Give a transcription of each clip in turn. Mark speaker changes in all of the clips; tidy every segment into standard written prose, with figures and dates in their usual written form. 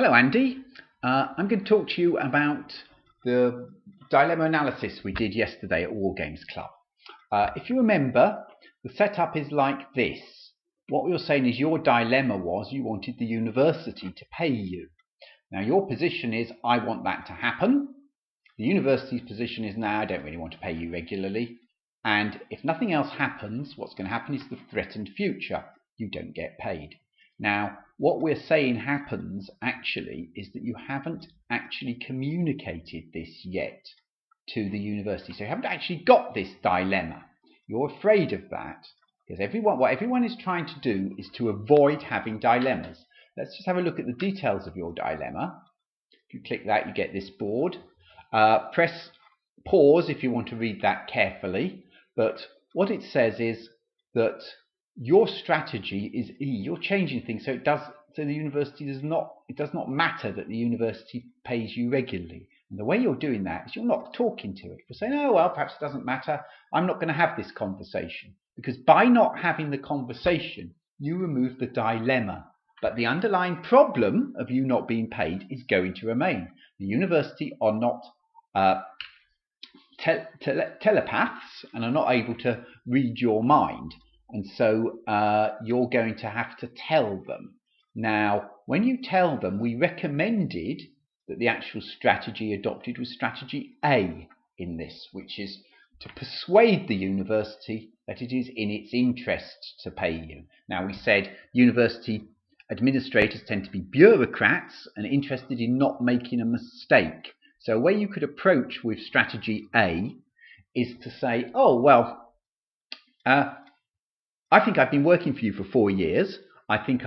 Speaker 1: Hello Andy, I'm going to talk to you about the dilemma analysis we did yesterday at War Games Club. If you remember, the setup is like this. What we were saying is your dilemma was you wanted the university to pay you. Now your position is I want that to happen. The university's position is now I don't really want to pay you regularly. And if nothing else happens, what's going to happen is the threatened future. You don't get paid. Now, what we're saying happens actually is that you haven't actually communicated this yet to the university. So you haven't actually got this dilemma. You're afraid of that because what everyone is trying to do is to avoid having dilemmas. Let's just have a look at the details of your dilemma. If you click that, you get this board. Press pause if you want to read that carefully. But what it says is that your strategy is E. You're changing things so it does so the university does not. It does not matter that the university pays you regularly. And the way you're doing that is you're not talking to it. You're saying, oh well, perhaps it doesn't matter. I'm not going to have this conversation because by not having the conversation, you remove the dilemma. But the underlying problem of you not being paid is going to remain. The university are not telepaths and are not able to read your mind. And so you're going to have to tell them. Now, when you tell them, we recommended that the actual strategy adopted was strategy A in this, which is to persuade the university that it is in its interest to pay you. Now, we said university administrators tend to be bureaucrats and interested in not making a mistake. So a way you could approach with strategy A is to say, oh, well, I think I've been working for you for 4 years. I think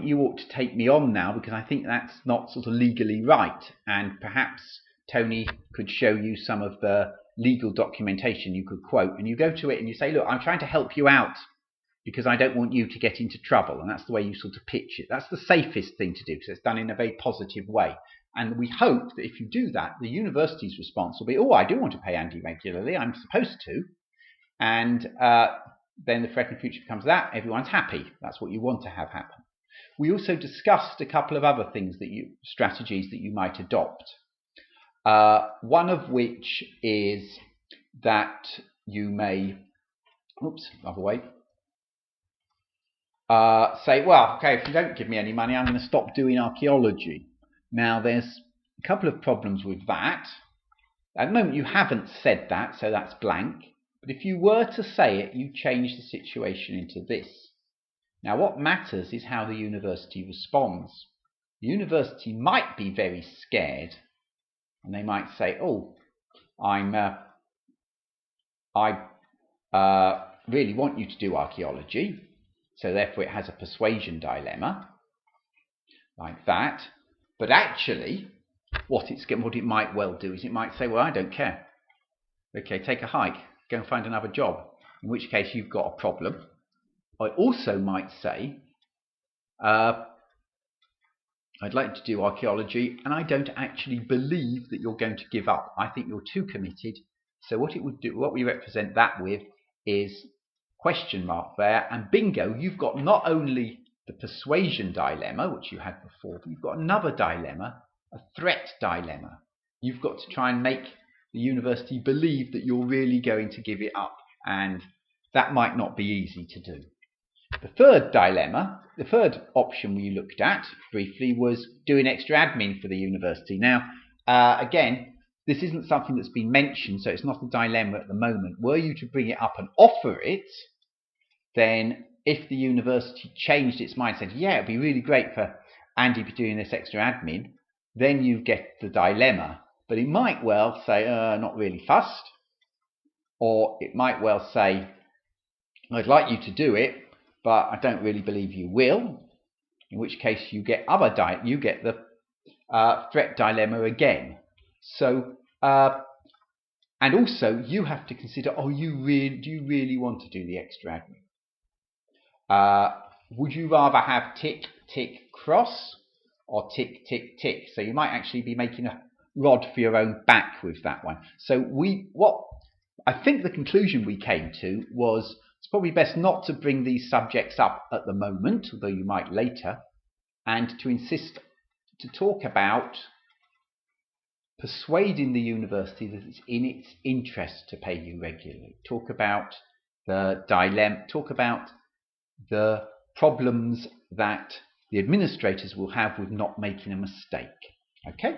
Speaker 1: you ought to take me on now because I think that's not sort of legally right. And perhaps Tony could show you some of the legal documentation you could quote. And you go to it and you say, look, I'm trying to help you out because I don't want you to get into trouble. And that's the way you sort of pitch it. That's the safest thing to do because it's done in a very positive way. And we hope that if you do that, the university's response will be, oh, I do want to pay Andy regularly. I'm supposed to. And then the threatened future becomes that. Everyone's happy. That's what you want to have happen. We also discussed a couple of other things strategies that you might adopt. One of which is that you may, other way, say, well, okay, if you don't give me any money, I'm going to stop doing archaeology. Now, there's a couple of problems with that. At the moment, you haven't said that, so that's blank. But if you were to say it, you change the situation into this. Now, what matters is how the university responds. The university might be very scared, and they might say, oh, I really want you to do archaeology, so therefore it has a persuasion dilemma, like that. But actually, what it might well do is it might say, well, I don't care. Okay, take a hike, go and find another job, in which case you've got a problem. I also might say, I'd like to do archaeology, and I don't actually believe that you're going to give up. I think you're too committed. So what it would do, what we represent that with is question mark there, and bingo, you've got not only the persuasion dilemma, which you had before, but you've got another dilemma, a threat dilemma. You've got to try and make the university believe that you're really going to give it up, and that might not be easy to do. The third dilemma, the third option we looked at briefly was doing extra admin for the university. Now, again, this isn't something that's been mentioned, so it's not a dilemma at the moment. Were you to bring it up and offer it, then if the university changed its mind and said, yeah, it'd be really great for Andy to be doing this extra admin, then you get the dilemma. But it might well say, not really fussed. Or it might well say, I'd like you to do it, but I don't really believe you will. In which case you get the threat dilemma again. So, and also you have to consider, do you really want to do the extra admin? Would you rather have tick, tick, cross, or tick, tick, tick? So you might actually be making a rod for your own back with that one. So what I think the conclusion we came to was it's probably best not to bring these subjects up at the moment, although you might later, and to insist to talk about persuading the university that it's in its interest to pay you regularly. Talk about the dilemma, talk about the problems that the administrators will have with not making a mistake. Okay?